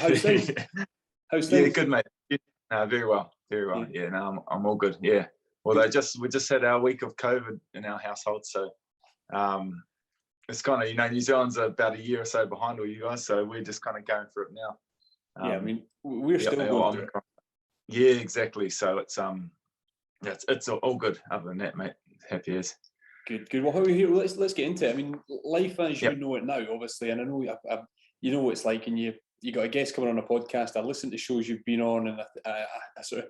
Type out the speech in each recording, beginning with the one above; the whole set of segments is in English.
how's things? How's Yeah, things? good, mate. Very well. Yeah, no, I'm all good. Yeah. Well, we just had our week of COVID in our household, so it's kind of, New Zealand's about a year or so behind all you guys, so we're just kind of going through it now. Yeah, I mean, we're still going through it. Yeah, exactly. So it's all good. Other than that, mate, happy as. Good. Well, how are we here? Let's get into it. I mean, life as you know it now, obviously, and I know you know what it's like, and you got a guest coming on a podcast. I listen to shows you've been on, and I sort of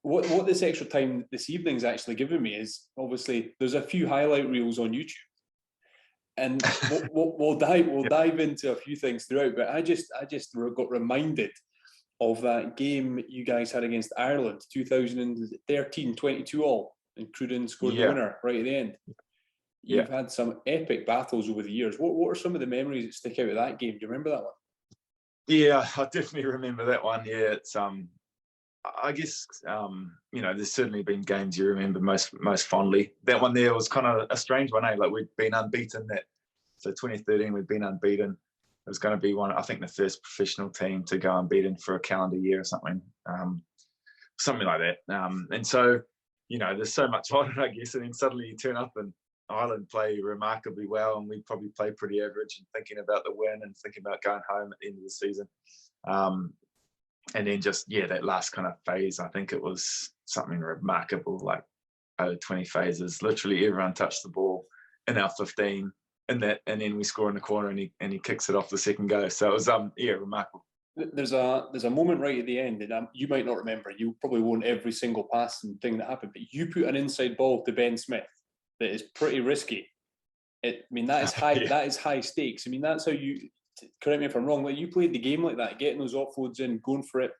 what this extra time this evening's actually given me is, obviously there's a few highlight reels on YouTube, and we'll dive into a few things throughout. But I just got reminded of that game you guys had against Ireland, 2013, 22-all. And Cruden scored the winner right at the end. You've had some epic battles over the years. What are some of the memories that stick out of that game? Do you remember that one? Yeah, I definitely remember that one. Yeah, it's I guess there's certainly been games you remember most fondly. That one there was kind of a strange one, eh? Like, we'd been unbeaten so 2013 we'd been unbeaten. It was going to be the first professional team to go unbeaten for a calendar year or something like that. And so, there's so much on it, I guess, and then suddenly you turn up and Ireland play remarkably well, and we probably play pretty average, and thinking about the win and thinking about going home at the end of the season. And then just, that last kind of phase, I think it was something remarkable, like 20 phases. Literally everyone touched the ball in our 15, and then we score in the corner, and he kicks it off the second go. So it was remarkable. There's a moment right at the end, and you might not remember. You probably won't every single pass and thing that happened, but you put an inside ball to Ben Smith that is pretty risky. That is high. That is high stakes. I mean, that's how you. Correct me if I'm wrong. Like, you played the game like that, getting those offloads in, going for it,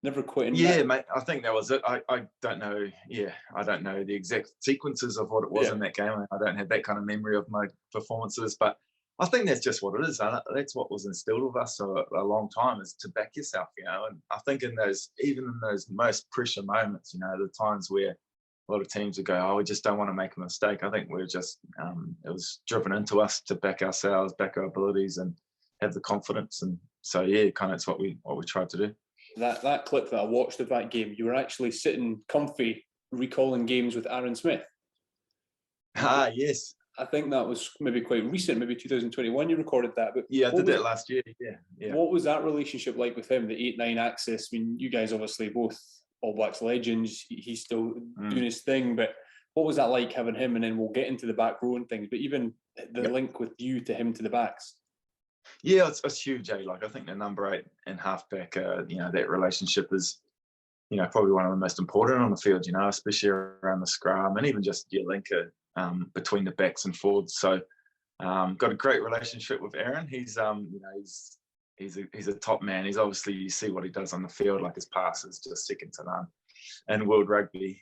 never quitting. Yeah, mate. I think that was it. I don't know. Yeah, I don't know the exact sequences of what it was in that game. I don't have that kind of memory of my performances, but I think that's just what it is. That's what was instilled with us for a long time, is to back yourself, And I think even in those most pressure moments, the times where a lot of teams would go, "Oh, we just don't want to make a mistake." I think we're just, it was driven into us to back ourselves, back our abilities, and have the confidence. And so, kind of it's what we tried to do. That clip that I watched of that game, you were actually sitting comfy recalling games with Aaron Smith. Yes. I think that was maybe quite recent, maybe 2021 you recorded that. But I did that last year, yeah. What was that relationship like with him, the 8-9 access? I mean, you guys obviously both All Blacks legends, he's still doing his thing, but what was that like having him? And then we'll get into the back row and things, but even the link with you to him to the backs. Yeah, it's huge, eh? Like, I think the number 8 and halfback, that relationship is, probably one of the most important on the field, especially around the scrum, and even just your linker between the backs and forwards. So got a great relationship with Aaron. He's he's a top man. He's obviously, you see what he does on the field, like his pass is just second to none in world rugby.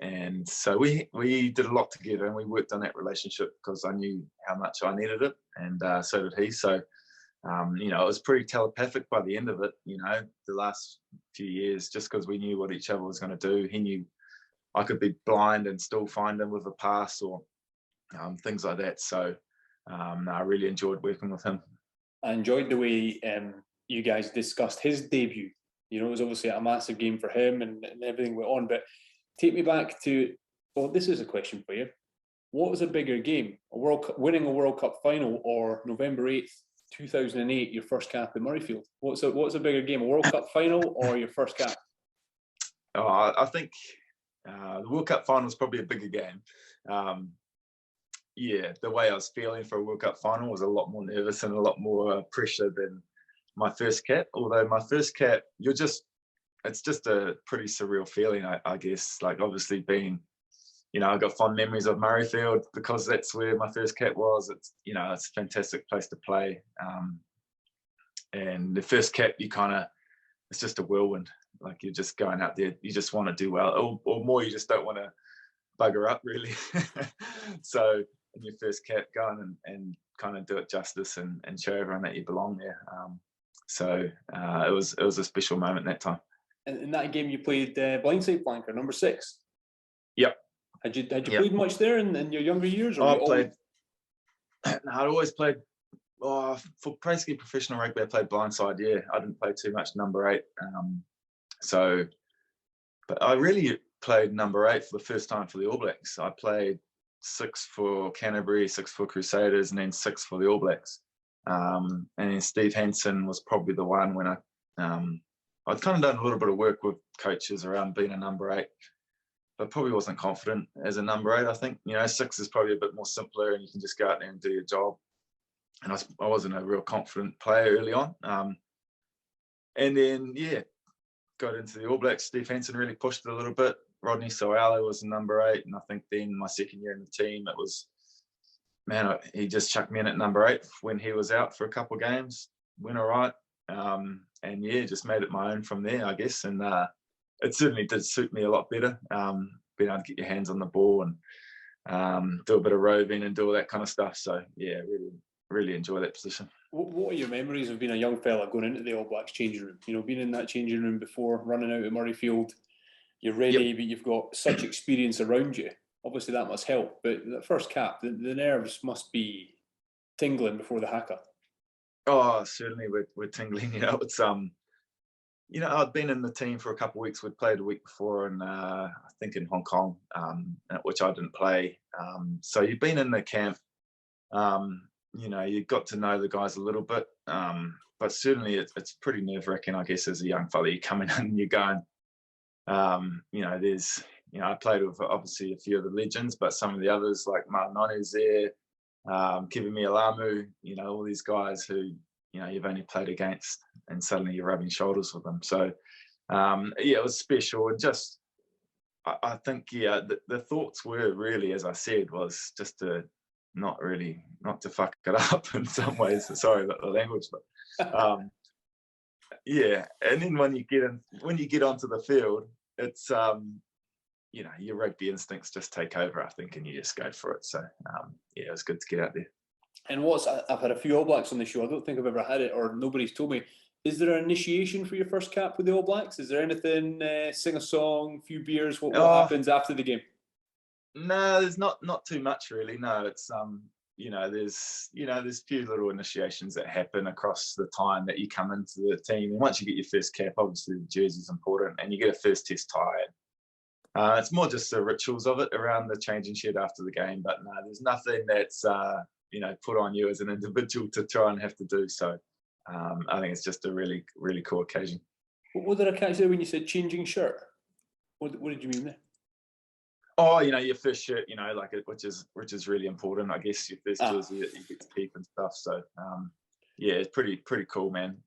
And so we did a lot together, and we worked on that relationship because I knew how much I needed it, and so did he. So it was pretty telepathic by the end of it, the last few years, just because we knew what each other was going to do. He knew I could be blind and still find him with a pass or things like that. So I really enjoyed working with him. I enjoyed the way you guys discussed his debut. It was obviously a massive game for him, and everything went on. But take me back to, well, this is a question for you. What was a bigger game, winning a World Cup final, or November 8th, 2008, your first cap at Murrayfield? What's a bigger game, a World Cup final or your first cap? Oh, I think the World Cup final was probably a bigger game. The way I was feeling for a World Cup final was a lot more nervous and a lot more pressure than my first cap. Although my first cap, it's just a pretty surreal feeling, I guess. Like, obviously being, I got fond memories of Murrayfield because that's where my first cap was. It's, it's a fantastic place to play. And the first cap, it's just a whirlwind. Like, you're just going out there, you just want to do well, or more, you just don't want to bugger up, really. So in your first cap, go on and kind of do it justice and show everyone that you belong there. So it was a special moment that time. And in that game, you played blindside flanker, number 6. Yep. Had you played much there in your younger years? Or I'd always played Oh, for basically professional rugby, I played blindside. Yeah, I didn't play too much number 8. So, but I really played number 8 for the first time for the All Blacks. I played 6 for Canterbury, 6 for Crusaders, and then 6 for the All Blacks. And then Steve Hansen was probably the one when I'd kind of done a little bit of work with coaches around being a number 8, but probably wasn't confident as a number 8. I think, 6 is probably a bit more simpler and you can just go out there and do your job. And I wasn't a real confident player early on. And then, got into the All Blacks. Steve Hansen really pushed it a little bit. Rodney Soala was number 8. And I think then my second year in the team, it was, man, he just chucked me in at number 8 when he was out for a couple of games. Went all right. And just made it my own from there, I guess. And it certainly did suit me a lot better, being able to get your hands on the ball and do a bit of roving and do all that kind of stuff. So, really enjoy that position. What are your memories of being a young fella going into the All Blacks changing room? Being in that changing room before, running out of Murrayfield, you're ready, but you've got such experience around you. Obviously, that must help. But the first cap, the nerves must be tingling before the haka. Oh, certainly we're tingling. It's I'd been in the team for a couple of weeks. We'd played a week before, and I think in Hong Kong, which I didn't play. So you've been in the camp. You got to know the guys a little bit, but certainly it's pretty nerve-wracking, I guess, as a young fella. You're coming in and you're going, I played with obviously a few of the legends, but some of the others like Maranonu's there, Kevin Mialamu, all these guys who, you've only played against, and suddenly you're rubbing shoulders with them. So, it was special. And just, I think, the thoughts were really, as I said, was just to not to fuck it up in some ways. Sorry about the language, but and then when you get onto the field, it's your rugby instincts just take over, I think, and you just go for it. So it was good to get out there. And I've had a few All Blacks on the show. I don't think I've ever had it, or nobody's told me. Is there an initiation for your first cap with the All Blacks? Is there anything, sing a song, few beers? What happens after the game? No, there's not too much really. No, it's there's few little initiations that happen across the time that you come into the team. And once you get your first cap, obviously the jersey's important, and you get a first test tie. It's more just the rituals of it around the changing shed after the game. But no, there's nothing that's put on you as an individual to try and have to do. So I think it's just a really, really cool occasion. What did I catch there when you said changing shirt? What did you mean there? Oh, your first shirt, which is really important. I guess your first jersey that you get to keep and stuff. So, it's pretty cool, man,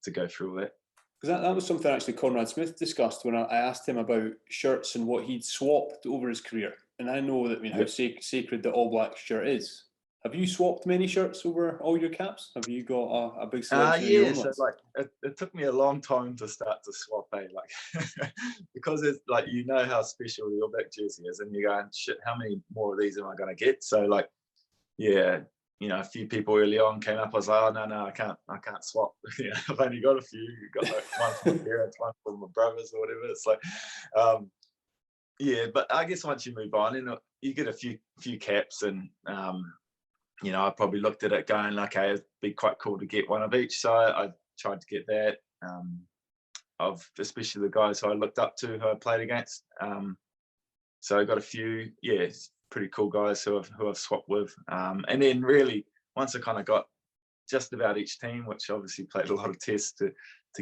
to go through all that. Because that was something actually Conrad Smith discussed when I asked him about shirts and what he'd swapped over his career. And I know that how sacred the All Black shirt is. Have you swapped many shirts over all your caps? Have you got a big selection of your own ones? It took me a long time to start to swap, because it's how special the All Black jersey is, and you're going, shit, how many more of these am I going to get? So a few people early on came up. I was like, oh no, I can't swap. I've only got a few. You've got one for my parents, one for my brothers, or whatever. It's but I guess once you move on, and you get a few caps, and I probably looked at it going, okay, it'd be quite cool to get one of each. So I tried to get that, of especially the guys who I looked up to, who I played against. So I got a few, pretty cool guys who I've swapped with. And then really, once I kind of got just about each team, which obviously played a lot of tests to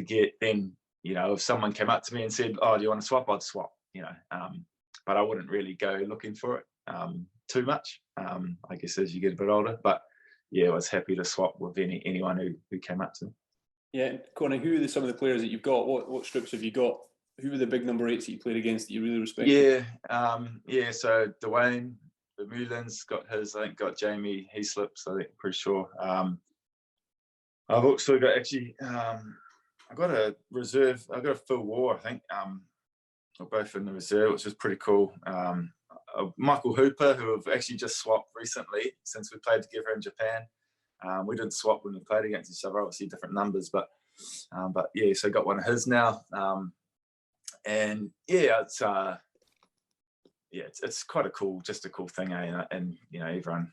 get, then, if someone came up to me and said, oh, do you want to swap? I'd swap, but I wouldn't really go looking for it too much, I guess, as you get a bit older. But I was happy to swap with anyone who came up to me. Yeah, Conor, who are some of the players that you've got? What strips have you got? Who were the big number 8s that you played against that you really respected? So Dwayne Vermeulen's got his. I think got Jamie Heaslip's. I think, pretty sure. I've also got I got a reserve. I got a Phil War. I think. We're both in the reserve, which is pretty cool. Michael Hooper, who have actually just swapped recently since we played together in Japan. We didn't swap when we played against each other, obviously different numbers, but so got one of his now. It's quite a cool thing, and everyone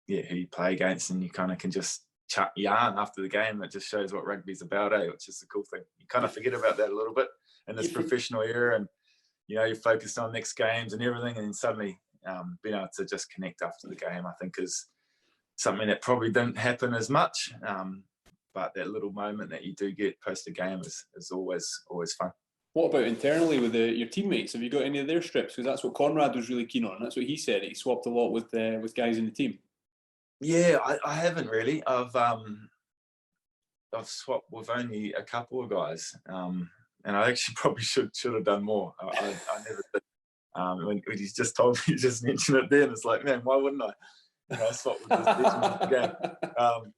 who you play against, and you kind of can just chat yarn after the game. It just shows what rugby's about, which is the cool thing. You kind of forget about that a little bit in this professional era, and you're focused on next games and everything, and then suddenly being able to just connect after the game, I think, is something that probably didn't happen as much. But that little moment that you do get post a game is always fun. What about internally with your teammates? Have you got any of their strips? Because that's what Conrad was really keen on. That's what he said. He swapped a lot with guys in the team. Yeah, I haven't really. I've swapped with only a couple of guys, and I actually probably should have done more. I never did. When he's just told me, he just mentioned it then. It's like, man, why wouldn't I? Swap with this legend of the game.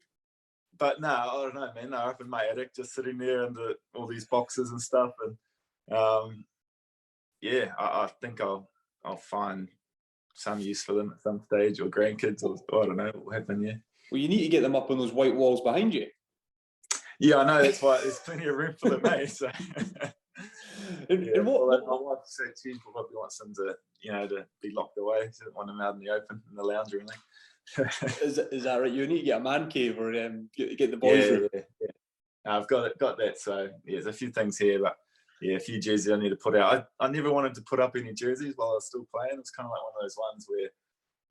But no, I don't know, man. They're up in my attic, just sitting there under all these boxes and stuff, and I think I'll find some use for them at some stage, or grandkids, or I don't know what will happen. Yeah. Well, you need to get them up on those white walls behind you. Yeah, I know. That's why there's plenty of room for them, mate. So. And what my wife said she probably wants them to be locked away. She doesn't want them out in the open in the lounge or anything. is that right? You need to get a man cave or get the boys' room. Yeah. I've got that. So there's a few things here, but a few jerseys I need to put out. I never wanted to put up any jerseys while I was still playing. It's kind of like one of those ones where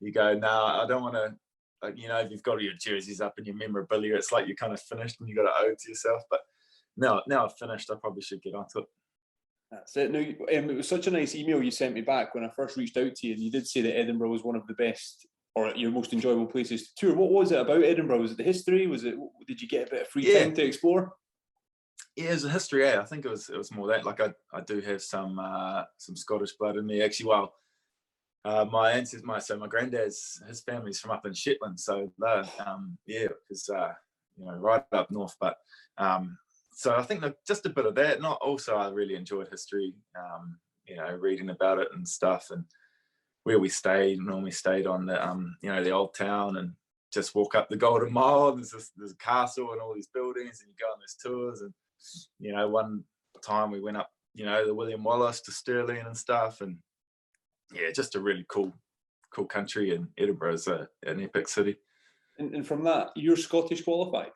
you go, no, I don't want to. Like, if you've got all your jerseys up and your memorabilia, it's like you're kind of finished and you got to owe it to yourself. But now I've finished, I probably should get onto it. That's it. Now, it was such a nice email you sent me back when I first reached out to you, and you did say that Edinburgh was one of the best or your most enjoyable places to tour. What was it about Edinburgh? Was it the history? Did you get a bit of free time to explore? Yeah, it was a history. I think it was more that. Like I do have some Scottish blood in me. Actually, my ancestors, my granddad's, his family's from up in Shetland, so they're because right up north. But so I think just a bit of that. Not also, I really enjoyed history. Reading about it and stuff, and where we normally stayed on the the old town, and just walk up the Golden Mile. There's a castle and all these buildings, and you go on these tours. And one time we went up, the William Wallace to Stirling and stuff, and just a really cool country. And Edinburgh is an epic city. And from that, you're Scottish qualified?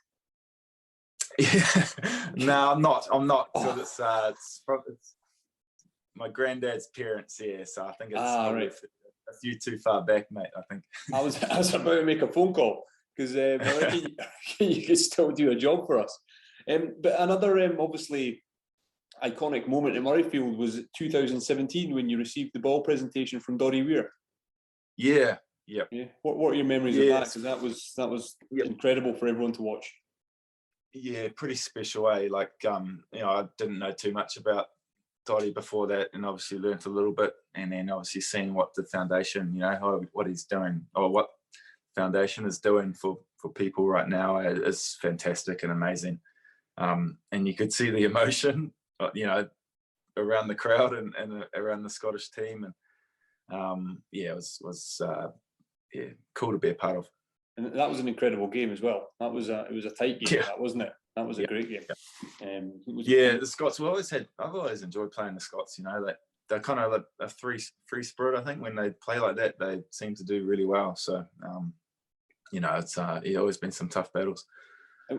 Yeah. No, I'm not. So it's my granddad's parents. Yeah, so I think it's right. a few too far back, mate. I think. I was about to make a phone call because you could still do a job for us. But another obviously iconic moment in Murrayfield was 2017 when you received the ball presentation from Doddie Weir. Yeah. What are your memories of that? Because that was incredible for everyone to watch. Yeah, pretty special. Like I didn't know too much about Doddie before that, and obviously learnt a little bit, and then obviously seeing what the foundation, what he's doing, or what foundation is doing for people right now is fantastic and amazing. And you could see the emotion, around the crowd and around the Scottish team, and it was cool to be a part of. And that was an incredible game as well. It was a tight game, wasn't it? That was a great game. The Scots. I've always enjoyed playing the Scots. They're kind of like a free spirit. I think when they play like that, they seem to do really well. So, it's always been some tough battles.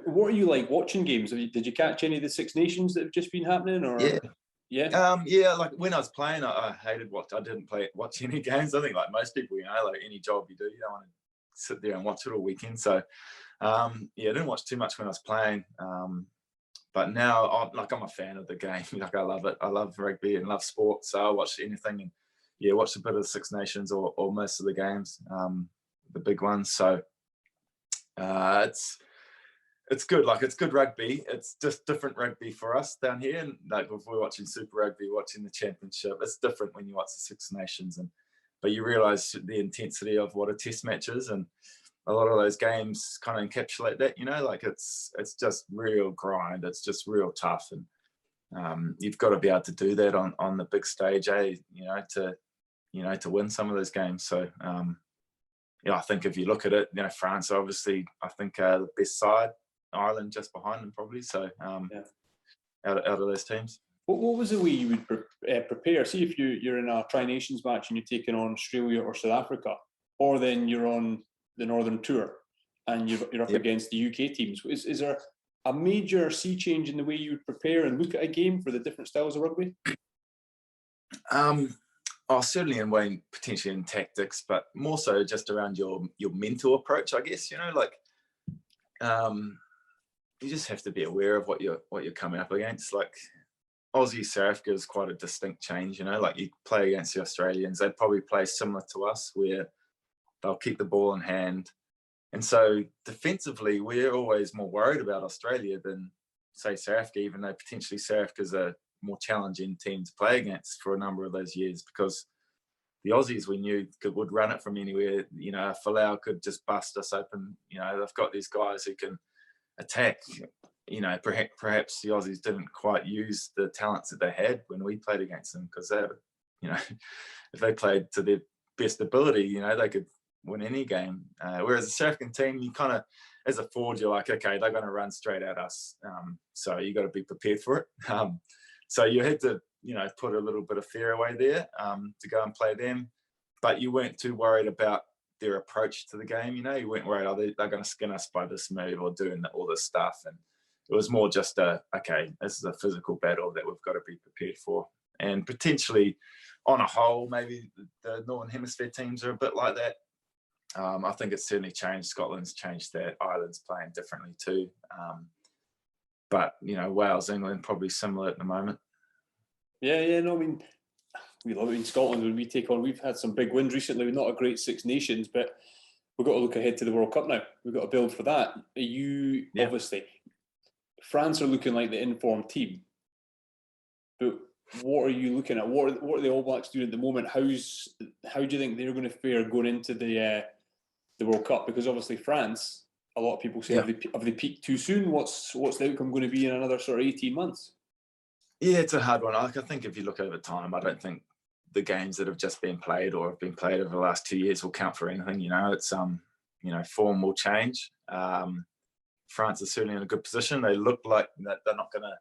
What are you like watching games? Did you catch any of the Six Nations that have just been happening? Or like when I was playing, I hated I didn't watch any games. I think like most people, like any job you do, you don't want to sit there and watch it all weekend. So I didn't watch too much when I was playing, but now I'm a fan of the game. Like I love it. I love rugby and love sport, so I watch anything, and watch a bit of the Six Nations or most of the games, the big ones. So it's good. Like it's good rugby. It's just different rugby for us down here. And like if we're watching Super Rugby, watching the Championship, it's different when you watch the Six Nations. But you realise the intensity of what a Test match is, and a lot of those games kind of encapsulate that. Like it's just real grind. It's just real tough, and you've got to be able to do that on the big stage, to win some of those games. So. I think if you look at it, France obviously, I think the best side. Ireland just behind them probably. So out of those teams. What was the way you would prepare? See if you're in a Tri-Nations match and you're taking on Australia or South Africa, or then you're on the Northern Tour, and you're up against the UK teams. Is there a major sea change in the way you would prepare and look at a game for the different styles of rugby? Certainly in way, potentially in tactics, but more so just around your mental approach, I guess. You just have to be aware of what you're coming up against. Like Aussie South Africa is quite a distinct change. Like you play against the Australians, they probably play similar to us, where they'll keep the ball in hand. And so defensively, we're always more worried about Australia than, say, South Africa, even though potentially South Africa is a more challenging team to play against for a number of those years, because the Aussies we knew would run it from anywhere. Falau could just bust us open. They've got these guys who can attack. Perhaps the Aussies didn't quite use the talents that they had when we played against them, because if they played to their best ability, they could win any game. Whereas the South African team, you kind of, as a forward, you're like, okay, they're going to run straight at us. So you got to be prepared for it. So you had to, put a little bit of fear away there to go and play them. But you weren't too worried about their approach to the game. You weren't worried, they're going to skin us by this move or doing all this stuff. And it was more just okay, this is a physical battle that we've got to be prepared for. And potentially, on a whole, maybe the Northern Hemisphere teams are a bit like that. I think it's certainly changed. Scotland's changed that. Ireland's playing differently too. But, Wales, England, probably similar at the moment. Yeah, no, I mean, we love it in Scotland when we take on. We've had some big wins recently. We're not a great Six Nations, but we've got to look ahead to the World Cup now. We've got to build for that. Obviously, France are looking like the informed team. But what are you looking at? What are the All Blacks doing at the moment? How do you think they're going to fare going into the World Cup? Because obviously France, a lot of people say, have they peaked too soon? What's the outcome going to be in another sort of 18 months? Yeah, it's a hard one. I think if you look over time, I don't think the games that have just been played or have been played over the last 2 years will count for anything. It's form will change. France is certainly in a good position. They look like that they're not going to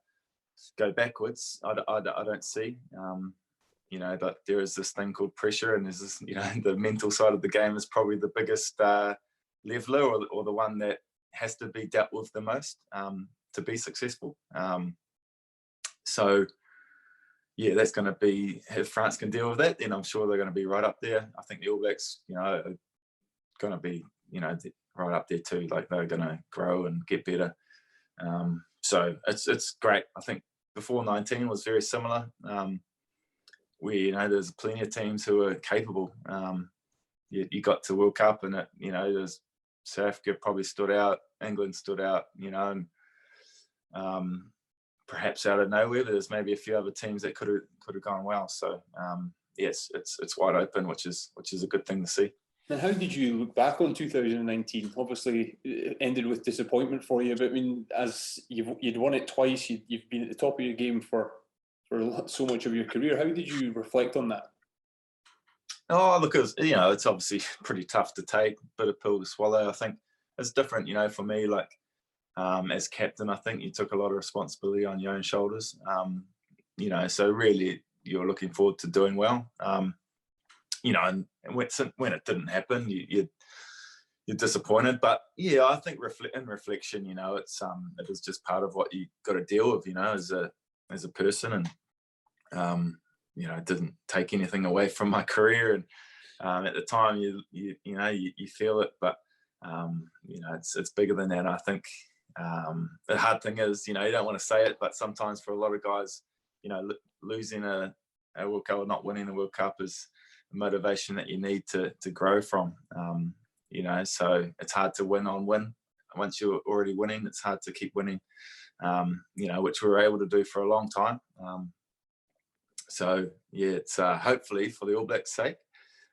go backwards. I don't see. But there is this thing called pressure, and there's this, the mental side of the game is probably the biggest leveler, or the one that has to be dealt with the most to be successful. So, that's going to be, if France can deal with that, then I'm sure they're going to be right up there. I think the All Blacks, are going to be, right up there too. Like, they're going to grow and get better. So it's great. I think before 19 was very similar. There's plenty of teams who are capable. You got to World Cup and there's South Africa probably stood out, England stood out, and perhaps out of nowhere there's maybe a few other teams that could have gone well. So yes, it's wide open, which is a good thing to see. And how did you look back on 2019? Obviously, it ended with disappointment for you, but I mean, as you'd won it twice, you've been at the top of your game for so much of your career. How did you reflect on that? Oh, look, it's obviously pretty tough to take, bit of pill to swallow. I think it's different, for me, like as captain, I think you took a lot of responsibility on your own shoulders. So really you're looking forward to doing well. And when it didn't happen, you're disappointed. But yeah, I think in reflection, it is just part of what you got to deal with, as a person, and it didn't take anything away from my career. And at the time, you feel it, but it's bigger than that. I think the hard thing is, you don't want to say it, but sometimes for a lot of guys, losing a World Cup or not winning the World Cup is a motivation that you need to grow from. So it's hard to win. Once you're already winning, it's hard to keep winning. Which we were able to do for a long time. So yeah, it's hopefully for the All Blacks' sake,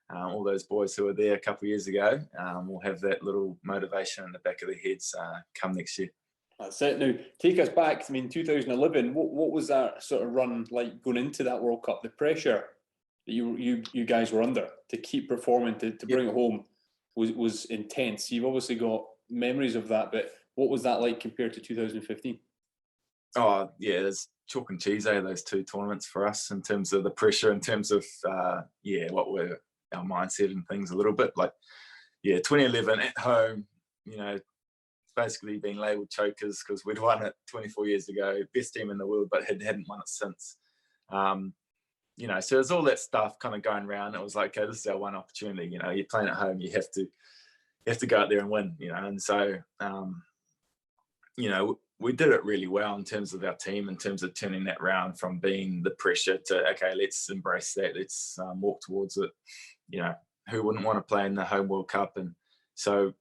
all those boys who were there a couple of years ago will have that little motivation in the back of their heads come next year. That's it. Now, take us back. I mean, 2011. What was that sort of run like going into that World Cup? The pressure that you guys were under to keep performing, to bring it home was intense. You've obviously got memories of that, but what was that like compared to 2015? Oh yeah, there's chalk and cheese, those two tournaments for us in terms of the pressure, in terms of what were our mindset and things a little bit. Like, 2011 at home, basically being labelled chokers because we'd won it 24 years ago, best team in the world, but hadn't won it since. So there's all that stuff kind of going around. It was like, okay, this is our one opportunity. You're playing at home, you have to go out there and win. And so we did it really well in terms of our team, in terms of turning that round from being the pressure to, okay, let's embrace that, let's walk towards it. Who wouldn't want to play in the home World Cup? And so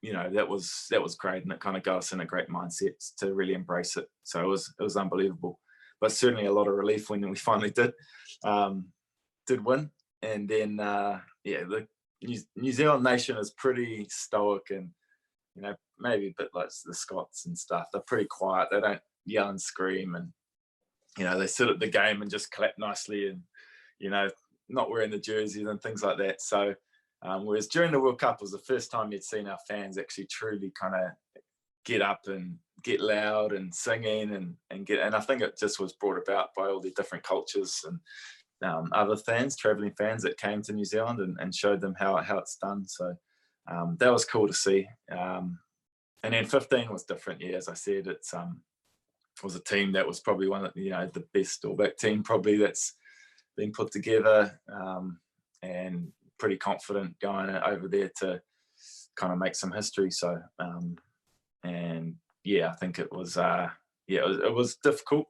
that was great, and it kind of got us in a great mindset to really embrace it. So it was unbelievable, but certainly a lot of relief when we finally did win. And then the New Zealand nation is pretty stoic, and maybe a bit like the Scots and stuff. They're pretty quiet. They don't yell and scream, and they sit at the game and just clap nicely, and not wearing the jerseys and things like that. So whereas during the World Cup was the first time you'd seen our fans actually truly kind of get up and get loud and singing and I think it just was brought about by all the different cultures and other fans, traveling fans that came to New Zealand and showed them how it's done. So that was cool to see. And then 15 was different. Yeah, as I said, it was a team that was probably one of the best All Black team probably that's been put together, and pretty confident going over there to kind of make some history. So I think it was it was difficult.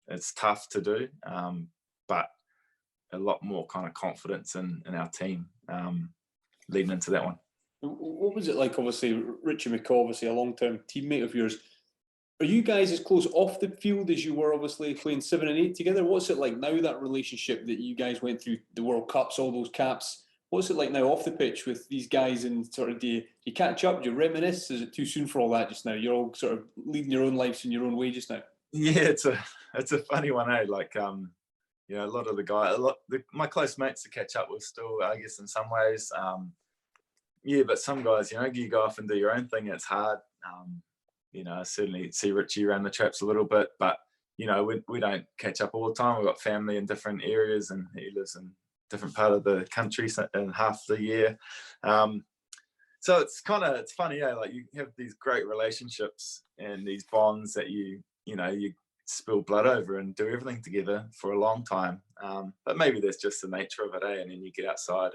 It's tough to do, but a lot more kind of confidence in our team leading into that one. What was it like? Obviously, Richie McCaw, obviously a long-term teammate of yours. Are you guys as close off the field as you were obviously playing 7 and 8 together? What's it like now, that relationship that you guys went through, the World Cups, all those caps? What's it like now off the pitch with these guys, and sort of do you catch up? Do you reminisce? Is it too soon for all that just now? You're all sort of leading your own lives in your own way just now. Yeah, it's a funny one, eh? Like a lot of the guys, my close mates to catch up with still, I guess, in some ways. But some guys, you go off and do your own thing. It's hard. I certainly see Richie around the traps a little bit, but we don't catch up all the time. We've got family in different areas, and he lives in a different part of the country in half the year. So it's funny, like you have these great relationships and these bonds that you spill blood over and do everything together for a long time. But maybe that's just the nature of it, eh? And then you get outside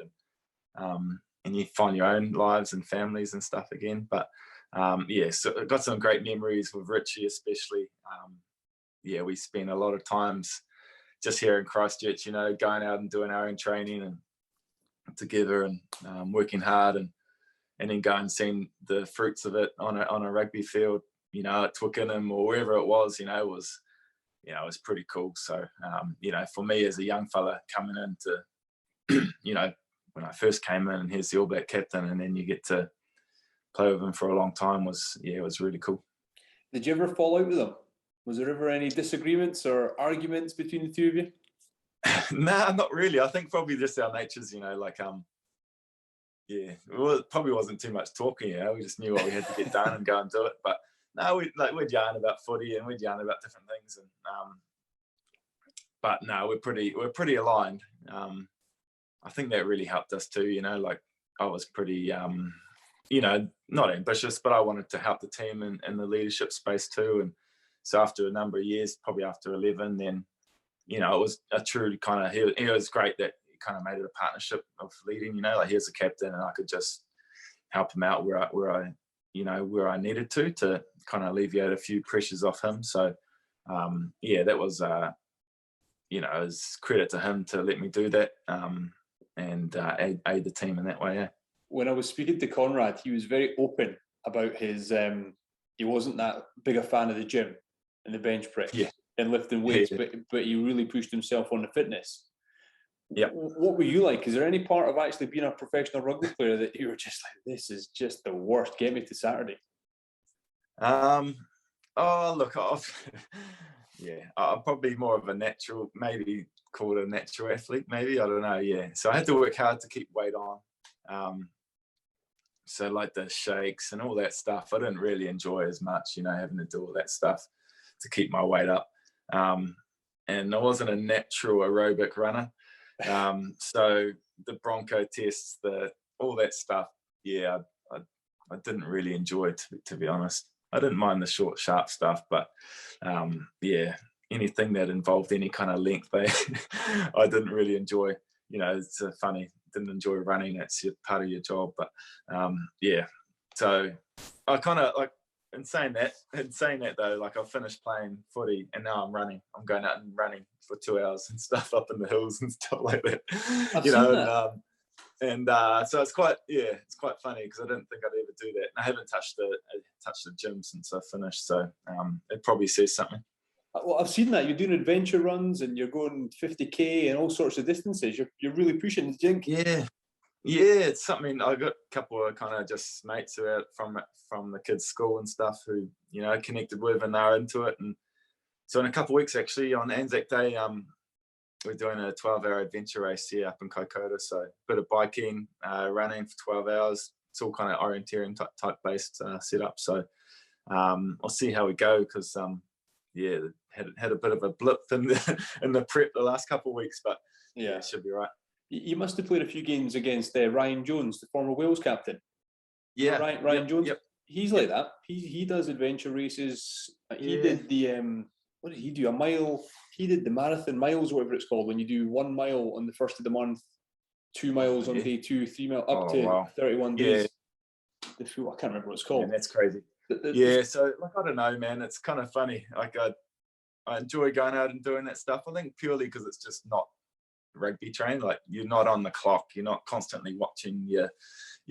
and you find your own lives and families and stuff again. But so I got some great memories with Richie, especially. We spent a lot of times just here in Christchurch, going out and doing our own training and together and working hard, and then going and seeing the fruits of it on a rugby field, at Twickenham or wherever it was, it was pretty cool. So, for me as a young fella coming into, when I first came in, and here's the All Black captain, and then you get to play with him for a long time, it was really cool. Did you ever fall out with him? Was there ever any disagreements or arguments between the two of you? Nah, not really. I think probably just our natures, well, it probably wasn't too much talking, we just knew what we had to get done and go and do it. But no, we'd yarn about footy and we'd yarn about different things, and but no, we're pretty aligned. I think that really helped us too, like I was pretty not ambitious, but I wanted to help the team in the leadership space too. And so after a number of years, probably after 11, then it was a true kind of, it was great that he kind of made it a partnership of leading, like he was a captain and I could just help him out where I needed to kind of alleviate a few pressures off him. So that was it was credit to him to let me do that, and aid the team in that way. Yeah. When I was speaking to Conrad, he was very open about his he wasn't that big a fan of the gym and the bench press and lifting weights, but he really pushed himself on the fitness. Yeah. What were you like? Is there any part of actually being a professional rugby player that you were just like, this is just the worst, get me to Saturday? Look, I'm probably more of a natural, maybe called a natural athlete, maybe, I don't know. So I had to work hard to keep weight on. So like the shakes and all that stuff, I didn't really enjoy as much, having to do all that stuff to keep my weight up. And I wasn't a natural aerobic runner. So the Bronco tests, all that stuff, yeah, I didn't really enjoy, to be honest. I didn't mind the short, sharp stuff, but yeah, anything that involved any kind of length, I didn't really enjoy. You know, it's funny. Didn't enjoy running. That's part of your job, but yeah. So I kind of like, in saying that though, like I finished playing footy and now I'm running. I'm going out and running for 2 hours and stuff up in the hills and stuff like that. I've seen that. So it's quite funny because I didn't think I'd ever do that. And I haven't touched the gym since I finished, so it probably says something. Well, I've seen that you're doing adventure runs and you're going 50k and all sorts of distances. You're really pushing. Do you think? Yeah, it's something. I got a couple of kind of just mates who are from the kids' school and stuff who, you know, connected with and they're into it. And so in a couple of weeks, actually, on Anzac Day, we're doing a 12-hour adventure race here up in Kaikoura. So a bit of biking, running for 12 hours. It's all kind of orienteering type based setup. So I'll see how we go because yeah, had a bit of a blip in the prep the last couple of weeks, but yeah, it should be right. You must have played a few games against Ryan Jones, the former Wales captain. Yeah, Ryan Jones. Yep. He's like that. He does adventure races. He did the what did he do? A mile. He did the marathon miles, whatever it's called, when you do 1 mile on the first of the month, 2 miles on day 2, 3 miles up to 31 days. I can't remember what it's called. Yeah, that's crazy. Yeah, so like I don't know, man. It's kind of funny. Like I enjoy going out and doing that stuff. I think purely because it's just not rugby trained. Like you're not on the clock. You're not constantly watching you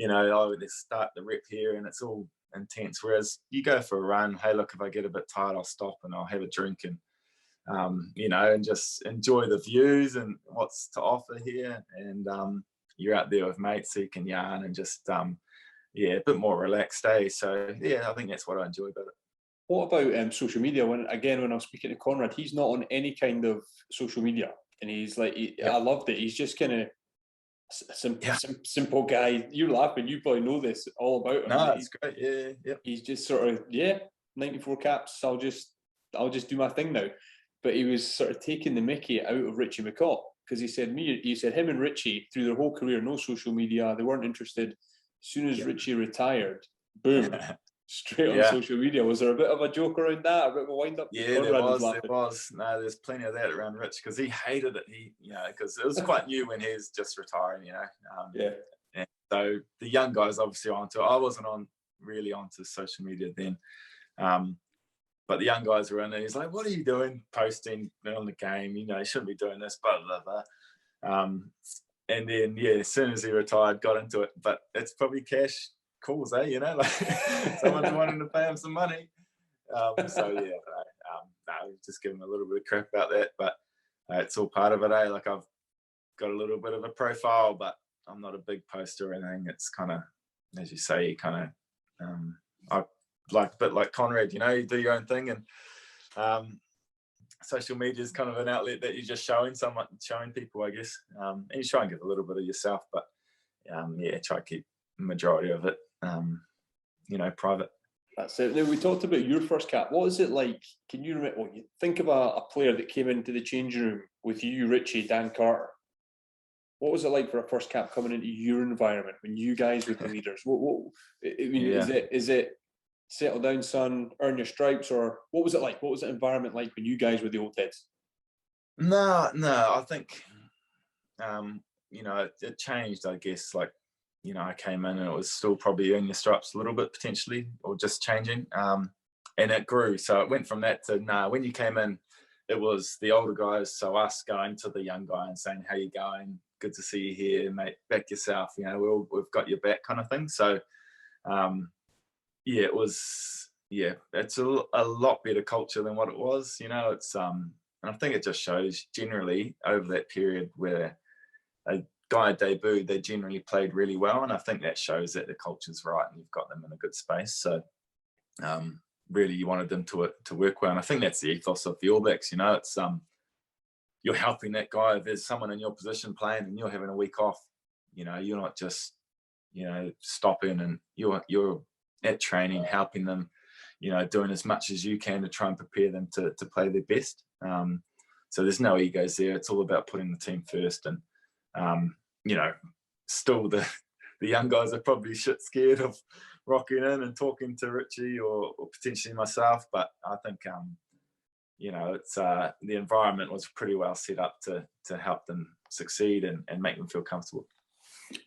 know, oh, let's start the rep here and it's all intense. Whereas you go for a run, hey, look, if I get a bit tired, I'll stop and I'll have a drink and you know, and just enjoy the views and what's to offer here. And you're out there with mates so you can yarn and just yeah, a bit more relaxed day. So yeah, I think that's what I enjoy about it. What about social media? When I'm speaking to Conrad, he's not on any kind of social media, and he's like, I loved it. He's just kind of simple guy. You're laughing. You probably know this all about him. No, it's great. Yeah. He's just sort of 94 caps. I'll just do my thing now. But he was sort of taking the mickey out of Richie McCaw because he said him and Richie through their whole career, no social media. They weren't interested. As soon as Richie retired, boom. Straight on social media. Was there a bit of a joke around that? A bit of a wind up? Yeah, there was. No, there's plenty of that around Rich because he hated it. You know, because it was quite new when he was just retiring. You know, And so the young guys obviously onto it. I wasn't really onto social media then, but the young guys were in there. He's like, "What are you doing? Posting on the game? You know, you shouldn't be doing this." Blah blah blah. And then as soon as he retired, got into it. But it's probably cash calls, you know, like someone's wanting to pay him some money. So just give him a little bit of crap about that, but it's all part of it. Like I've got a little bit of a profile, but I'm not a big poster or anything. It's kind of, as you say, I like a bit like Conrad, you know, you do your own thing, and social media is kind of an outlet that you're just showing people, I guess, and you try and give a little bit of yourself, but try to keep the majority of it you know, private. That's it. Now, we talked about your first cap. What is it like? Can you remember? You think of a player that came into the changing room with you, Richie, Dan Carter. What was it like for a first cap coming into your environment when you guys were the leaders? Is it settle down, son, earn your stripes, or what was it like? What was the environment like when you guys were the old heads? No, I think you know, it changed, I guess. Like, you know, I came in and it was still probably earning your stripes a little bit potentially, or just changing. And it grew. So it went from that to when you came in, it was the older guys. So us going to the young guy and saying, "How you going? Good to see you here, mate. Back yourself. You know, we've got your back," kind of thing. So, it was. Yeah, it's a lot better culture than what it was. You know, it's and I think it just shows generally over that period where a guy debuted, they generally played really well, and I think that shows that the culture's right and you've got them in a good space. So really you wanted them to work well, and I think that's the ethos of the All Blacks. You know, it's you're helping that guy. If there's someone in your position playing and you're having a week off, you know, you're not just, you know, stopping, and you're at training helping them, you know, doing as much as you can to try and prepare them to play their best. So there's no egos there. It's all about putting the team first, and you know, still the the young guys are probably shit scared of rocking in and talking to Richie or potentially myself. But I think, it's the environment was pretty well set up to help them succeed and make them feel comfortable.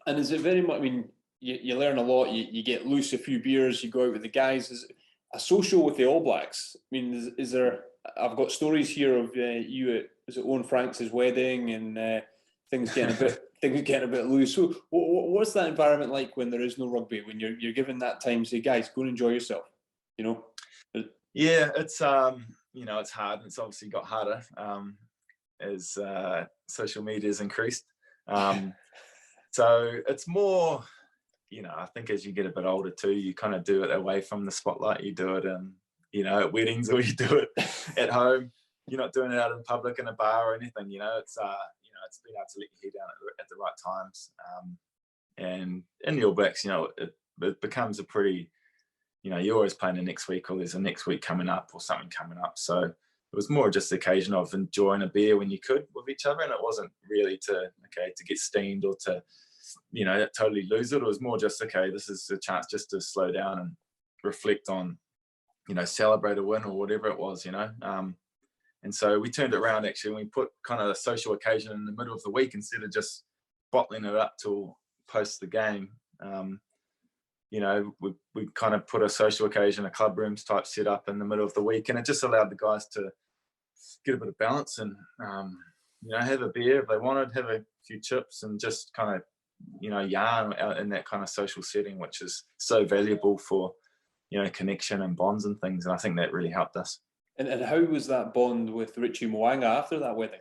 And is it very much, I mean, you learn a lot, you get loose a few beers, you go out with the guys. Is it a social with the All Blacks? I mean, is there, I've got stories here of you at, was it Owen Franks' wedding and things getting a bit loose. So what's that environment like when there is no rugby, when you're given that time to say, guys, go and enjoy yourself, Yeah, it's, it's hard. It's obviously got harder as social media has increased. So it's more, I think as you get a bit older too, you kind of do it away from the spotlight. You do it at weddings, or you do it at home. You're not doing it out in public in a bar or anything. It's it's being able to let your head down at the right times. And in the All Blacks, it becomes a pretty, you're always playing the next week, or there's a next week coming up or something coming up. So it was more just the occasion of enjoying a beer when you could with each other, and it wasn't really to get steamed or to totally lose it. It was more just, this is a chance just to slow down and reflect on, celebrate a win or whatever it was, and so we turned it around actually, and we put kind of a social occasion in the middle of the week instead of just bottling it up till post the game. We kind of put a social occasion, a club rooms type set up in the middle of the week, and it just allowed the guys to get a bit of balance and have a beer if they wanted, have a few chips, and just kind of yarn out in that kind of social setting, which is so valuable for connection and bonds and things. And I think that really helped us. And how was that bond with Richie McCaw after that wedding?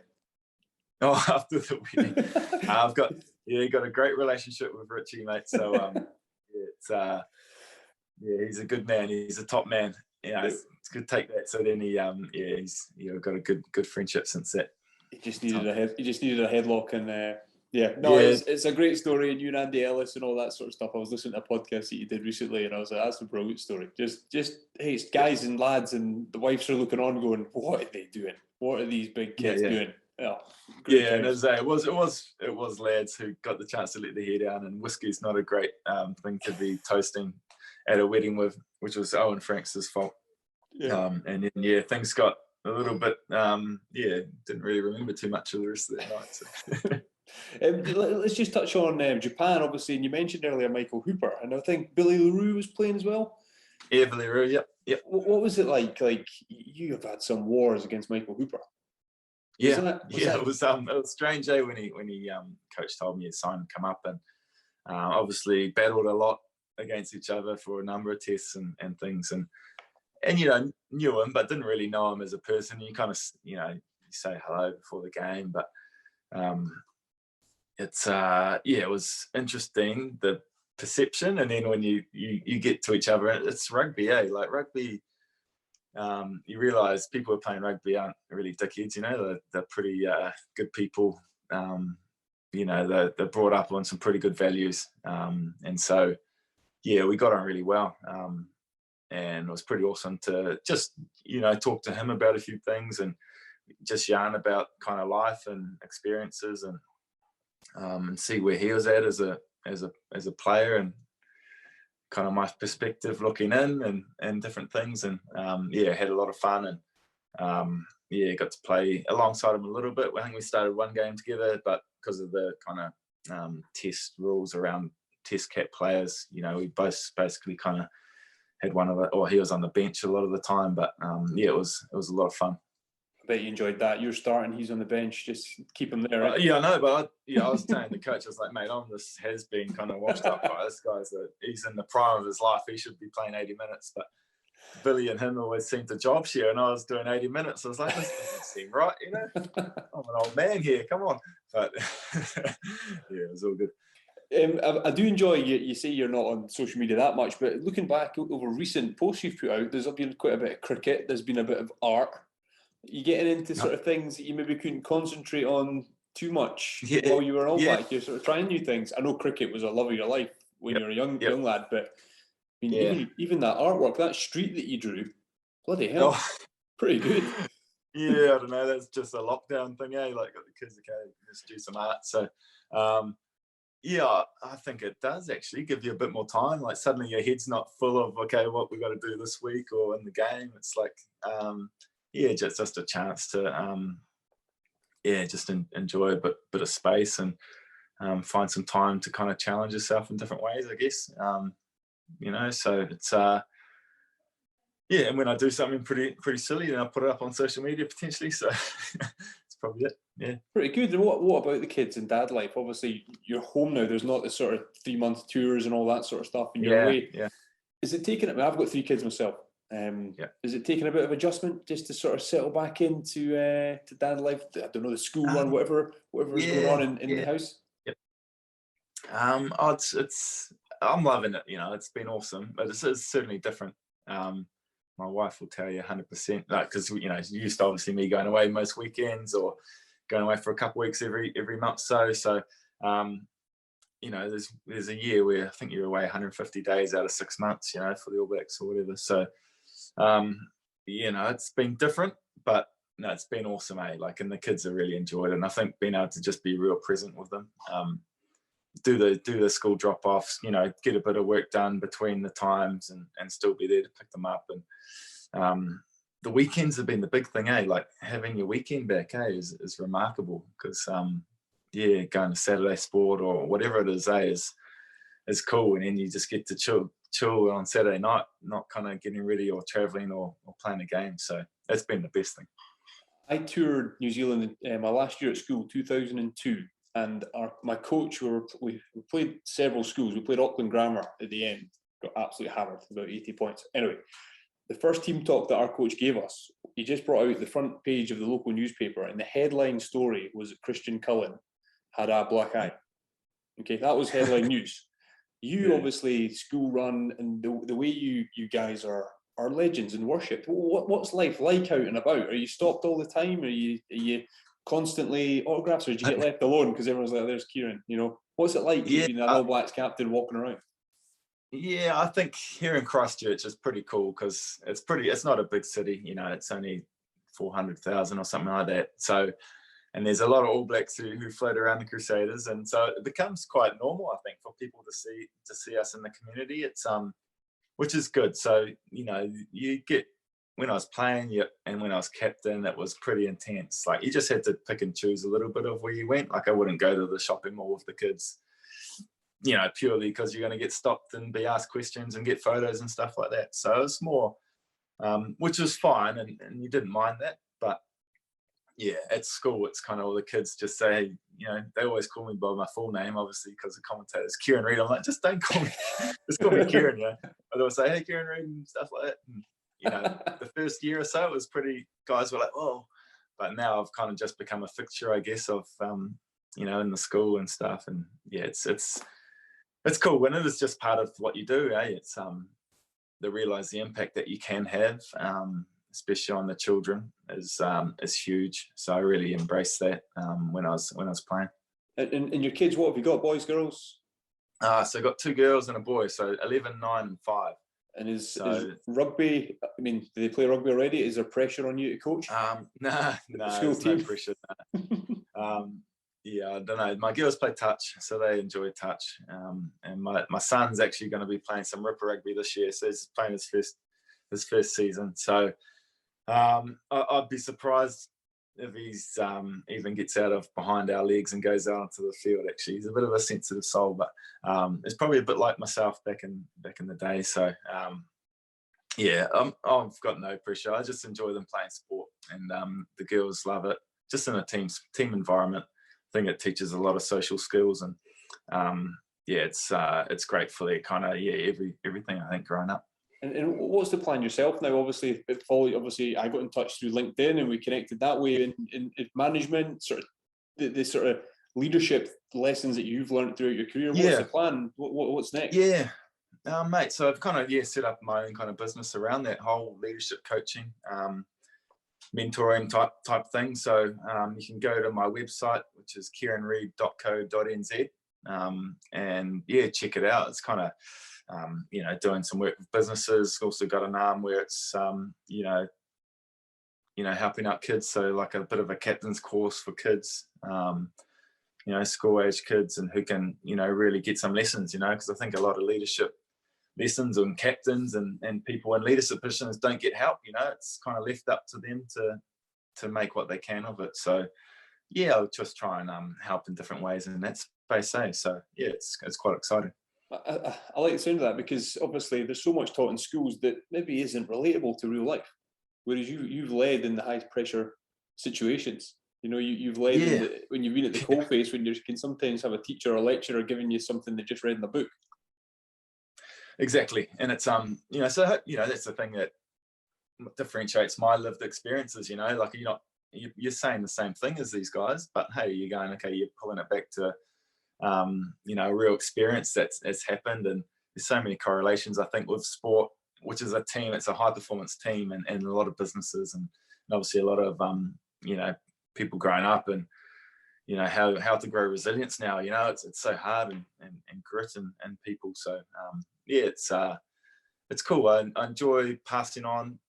Oh, after the wedding, I've got a great relationship with Richie, mate. So he's a good man. He's a top man. It's good to take that. So then he's got a good friendship since that. He just needed a headlock, and it's a great story. And you and Andy Ellis and all that sort of stuff. I was listening to a podcast that you did recently, and I was like, that's a brilliant story. Just hey, it's guys and lads, and the wives are looking on, going, "What are they doing? What are these big kids doing?" Oh, and as it was lads who got the chance to let their hair down, and whiskey's not a great thing to be toasting at a wedding with, which was Owen Franks' fault. And then things got a little bit didn't really remember too much of the rest of that night. So. Let's just touch on Japan, obviously, and you mentioned earlier Michael Hooper, and I think Billy LaRue was playing as well. Yeah, Billy LaRue, yep. What was it like? Like, you have had some wars against Michael Hooper. It was strange when he coach told me his son would come up, and obviously battled a lot against each other for a number of tests and things, and knew him but didn't really know him as a person. You kind of you say hello before the game, but it was interesting, the perception, and then when you get to each other, it's rugby, like rugby. You realise people who are playing rugby aren't really dickheads, they're pretty good people. They're brought up on some pretty good values, and so we got on really well, and it was pretty awesome to just talk to him about a few things and just yarn about kind of life and experiences, and see where he was at as a player, and kind of my perspective looking in and different things, and had a lot of fun, and got to play alongside him a little bit. I think we started one game together, but because of the kind of test rules around test cap players, we both basically kind of had he was on the bench a lot of the time, but it was a lot of fun. I bet you enjoyed that. You're starting, he's on the bench, just keep him there. Right? I know, but I was telling the coach, I was like, mate, I'm this has-been kind of washed up guy. This guy's he's in the prime of his life. He should be playing 80 minutes, but Billy and him always seemed to job share, and I was doing 80 minutes. I was like, this doesn't seem right, I'm an old man here, come on. But it was all good. I do enjoy, you say you're not on social media that much, but looking back over recent posts you've put out, there's been quite a bit of cricket, there's been a bit of art. You getting into sort of things that you maybe couldn't concentrate on too much while you were All Black. You're sort of trying new things. I know cricket was a love of your life when you were a young lad, but I mean, even that artwork, that street that you drew, bloody hell, pretty good. I don't know, that's just a lockdown thing, Like got the kids, just do some art. So Yeah, I think it does actually give you a bit more time. Like suddenly your head's not full of, okay, what we got to do this week or in the game. It's like, just a chance to, just enjoy a bit of space and find some time to kind of challenge yourself in different ways, I guess. So it's, and when I do something pretty silly, then I put it up on social media potentially. So it's probably it. Yeah. Pretty good. And what about the kids and dad life? Obviously, you're home now. There's not the sort of 3-month tours and all that sort of stuff, and you're away. Yeah. Is it taking? I mean, I've got 3 kids myself. Is it taking a bit of adjustment just to sort of settle back into to dad life? I don't know, the school run, whatever's going on in the house. Yep. It's I'm loving it. It's been awesome, but it's certainly different. My wife will tell you 100%, because used to obviously me going away most weekends or going away for a couple of weeks every month. So there's a year where I think you're away 150 days out of 6 months, for the All Blacks or whatever. So it's been different, but no, it's been awesome, and the kids have really enjoyed it. And I think being able to just be real present with them, do the school drop-offs, get a bit of work done between the times and still be there to pick them up. And the weekends have been the big thing, like having your weekend back, is remarkable, because going to Saturday sport or whatever it is cool. And then you just get to chill on Saturday night, not kind of getting ready or traveling or playing a game. So that's been the best thing. I toured New Zealand my last year at school, 2002. And my coach, we played several schools. We played Auckland Grammar at the end, got absolutely hammered, about 80 points. Anyway, the first team talk that our coach gave us, he just brought out the front page of the local newspaper, and the headline story was that Christian Cullen had a black eye. Okay, that was headline news. You obviously school run, and the way you guys are legends and worshipped. What's life like out and about? Are you stopped all the time? Are you constantly autographs, or did you get left alone because everyone's like, "There's Kieran"? What's it like being an All Blacks captain walking around? Yeah, I think here in Christchurch is pretty cool because it's not a big city. It's only 400,000 or something like that. So, and there's a lot of All Blacks who float around the Crusaders, and so it becomes quite normal, I think, for people to see us in the community. It's which is good. So you get, when I was playing and when I was captain, it was pretty intense. Like you just had to pick and choose a little bit of where you went. Like I wouldn't go to the shopping mall with the kids, purely because you're going to get stopped and be asked questions and get photos and stuff like that. So it's more, which was fine, and you didn't mind that. But yeah, at school, it's kind of all the kids just say, they always call me by my full name, obviously, because the commentator's Kieran Read. I'm like, just don't call me, just call me Kieran, But they'll say, hey, Kieran Read, and stuff like that. And, the first year or so, it was guys were like, oh, but now I've kind of just become a fixture, I guess, of, in the school and stuff. And yeah, it's cool when it is just part of what you do, It's, to realize the impact that you can have, especially on the children, is huge. So I really embraced that when I was playing. And your kids, what have you got? Boys, girls? So I got 2 girls and a boy. So 11, 9, and 5. And is rugby? I mean, do they play rugby already? Is there pressure on you to coach? No, there's no pressure. I don't know. My girls play touch, so they enjoy touch. And my son's actually going to be playing some ripper rugby this year, so he's playing his first season. So I'd be surprised if he's even gets out of behind our legs and goes out onto the field. Actually, he's a bit of a sensitive soul, but it's probably a bit like myself back in the day. So I've got no pressure. I just enjoy them playing sport, and the girls love it. Just in a team environment, I think it teaches a lot of social skills, and it's great for their kind of everything, I think, growing up. And what's the plan yourself now? Obviously, I got in touch through LinkedIn and we connected that way. In management, sort of the sort of leadership lessons that you've learned throughout your career. What's the plan? What's next? Yeah, mate. So I've kind of set up my own kind of business around that whole leadership coaching, mentoring type thing. So you can go to my website, which is kieranread.co.nz, and check it out. It's kind of doing some work with businesses. Also got an arm where it's helping out kids, so like a bit of a captain's course for kids, school age kids, and who can, really get some lessons, because I think a lot of leadership lessons and captains and people in leadership positions don't get help. It's kind of left up to them to make what they can of it. So yeah, I'll just try and help in different ways in that space. So yeah, it's quite exciting. I like the sound of that, because obviously there's so much taught in schools that maybe isn't relatable to real life, whereas you've led in the highest pressure situations. You've led in when you've been at the coalface, when you can sometimes have a teacher or a lecturer giving you something they just read in a book. Exactly. And it's so that's the thing that differentiates my lived experiences. Like you're saying the same thing as these guys, but hey, you're going, okay, you're pulling it back to a real experience that's happened. And there's so many correlations, I think, with sport, which is a team. It's a high performance team, and a lot of businesses, and obviously a lot of people growing up, and how to grow resilience now. It's so hard, and grit and people. So yeah, it's cool. I enjoy passing on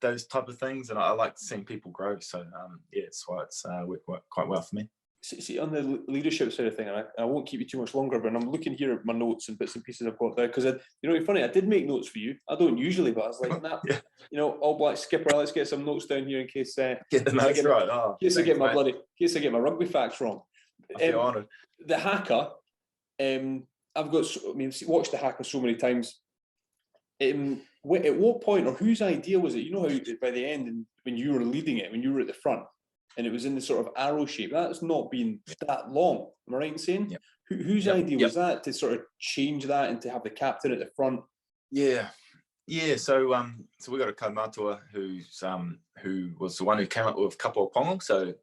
those type of things, and I like seeing people grow. So yeah, it's why it's worked quite well for me. See, on the leadership side of thing, and I won't keep you too much longer, but I'm looking here at my notes and bits and pieces I've got there, because it's funny, I did make notes for you. I don't usually, but I was like, nah, All Black skipper, let's get some notes down here in case I get my rugby facts wrong. I feel honoured. The haka, I've watched the haka so many times. At what point, or whose idea was it? How by the end, and when you were leading it, when you were at the front, and it was in the sort of arrow shape. That's not been that long. Am I right in saying? Yep. Whose idea was that, to sort of change that and to have the captain at the front? Yeah. So we got a kaumātua who was the one who came up with Kapo Pongo. So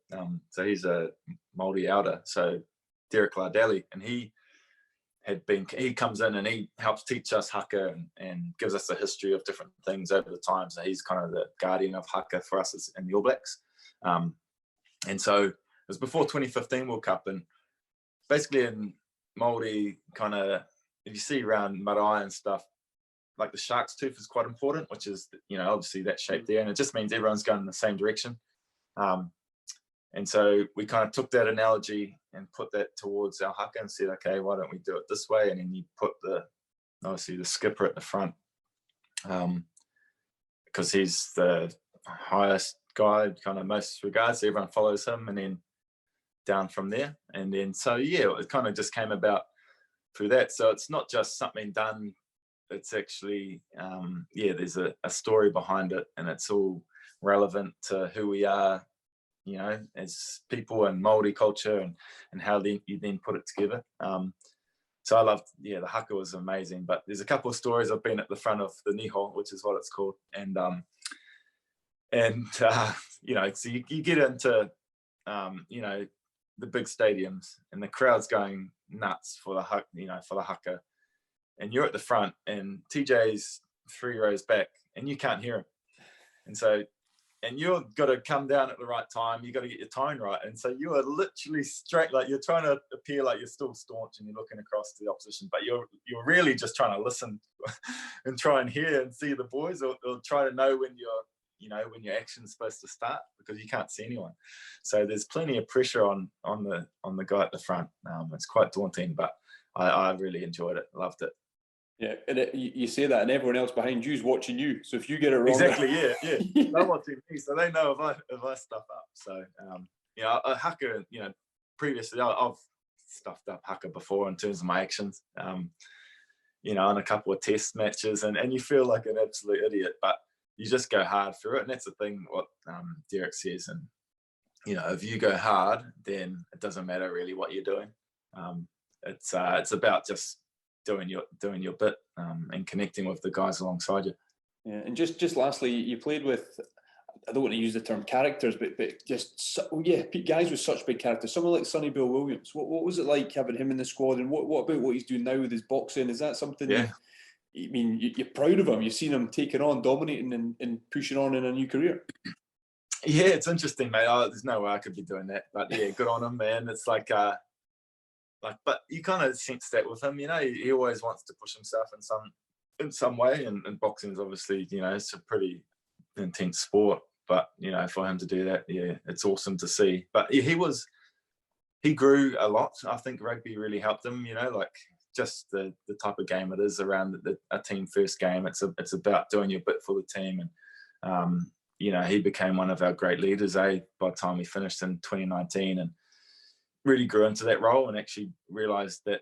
he's a Māori elder. So Derek Lardeli, and he comes in and he helps teach us haka and gives us a history of different things over the time. So he's kind of the guardian of haka for us in the All Blacks. And so it was before 2015 World Cup, and basically in Māori, kind of, if you see around marae and stuff, like the shark's tooth is quite important, which is, obviously that shape there, and it just means everyone's going in the same direction. And so we kind of took that analogy and put that towards our haka and said, okay, why don't we do it this way? And then you put obviously the skipper at the front, because he's the highest guy, kind of most regards, so everyone follows him, and then down from there. And then so yeah, it kind of just came about through that. So it's not just something done, it's actually there's a story behind it, and it's all relevant to who we are, as people and Māori culture, and how you then put it together. So I loved, the haka was amazing. But there's a couple of stories. I've been at the front of the niho, which is what it's called, and so you get into the big stadiums, and the crowd's going nuts for the haka, and you're at the front, and TJ's 3 rows back, and you can't hear him, and you've got to come down at the right time. You got to get your tone right, and so you are literally straight, like you're trying to appear like you're still staunch and you're looking across to the opposition, but you're really just trying to listen and try and hear and see the boys, or try to know when when your action's supposed to start, because you can't see anyone. So there's plenty of pressure on the guy at the front. It's quite daunting, but I really enjoyed it, loved it. Yeah, and you say that, and everyone else behind you is watching you. So if you get it wrong, exactly, yeah, they're watching me, so they know if I stuff up. So a haka, previously I've stuffed up haka before in terms of my actions, in a couple of test matches, and you feel like an absolute idiot, but you just go hard through it. And that's the thing what Derek says, and if you go hard, then it doesn't matter really what you're doing. It's about just doing your bit, and connecting with the guys alongside you. Yeah, and just lastly, you played with, I don't want to use the term characters, but just guys with such big characters. Someone like Sonny Bill Williams. What was it like having him in the squad, and what about what he's doing now with his boxing? Is that something? Yeah. You're proud of him. You've seen him taking on, dominating, and pushing on in a new career. Yeah, it's interesting, mate. There's no way I could be doing that, but yeah, good on him, man. It's like, but you kind of sense that with him. He always wants to push himself in some way, and boxing is obviously, it's a pretty intense sport. But for him to do that, yeah, it's awesome to see. But yeah, he was he grew a lot. I think rugby really helped him, you know, like just the type of game it is around a team first game. It's about doing your bit for the team. And, you know, he became one of our great leaders, by the time he finished in 2019, and really grew into that role and actually realised that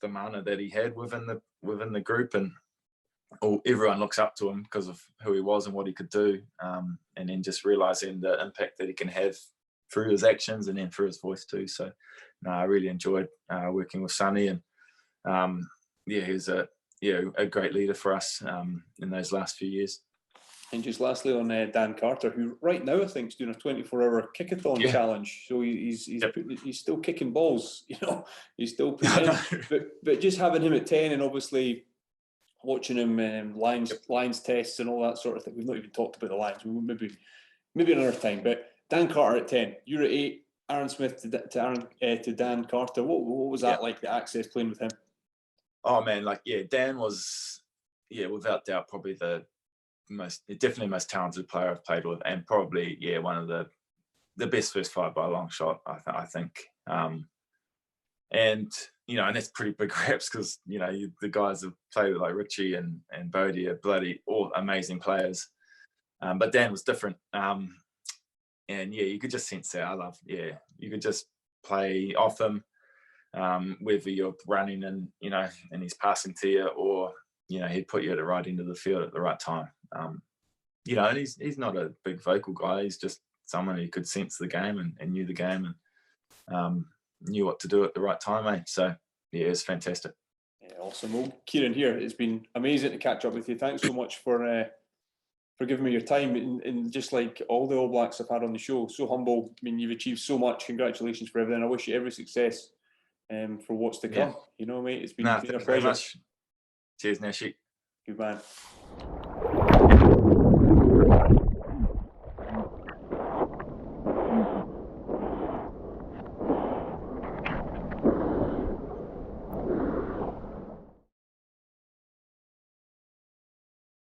the mana that he had within the group, and everyone looks up to him because of who he was and what he could do, and then just realising the impact that he can have through his actions and then through his voice too. So no, I really enjoyed working with Sonny, and yeah, he was a great leader for us in those last few years. And just lastly on Dan Carter, who right now I think is doing a 24-hour kick-a-thon challenge. So he's still kicking balls, you know, he's still putting in. But just having him at 10, and obviously watching him lines tests and all that sort of thing. We've not even talked about the lines. Maybe another time. But Dan Carter at 10, you're at 8. Aaron Smith to Dan Carter. What was that like, the access playing with him? Oh man, like Dan was without doubt probably definitely most talented player I've played with, and probably one of the best first five by a long shot. I think, and you know, and that's pretty big raps because you know the guys have played with like Richie and Doddie are bloody all amazing players, but Dan was different. And you could just sense that. You could just play off him, whether you're running and you know, and he's passing to you, or you know, he'd put you at the right end of the field at the right time. You know, and he's not a big vocal guy. He's just someone who could sense the game and knew the game and knew what to do at the right time. So yeah, it's fantastic. Yeah, awesome. Well, Kieran, here, it's been amazing to catch up with you. Thanks so much for giving me your time, and just like all the All Blacks I've had on the show, so humble. I mean, you've achieved so much. Congratulations for everything. I wish you every success for what's to come. You know, mate, it's been a pleasure. Cheers, Nashy. Good man.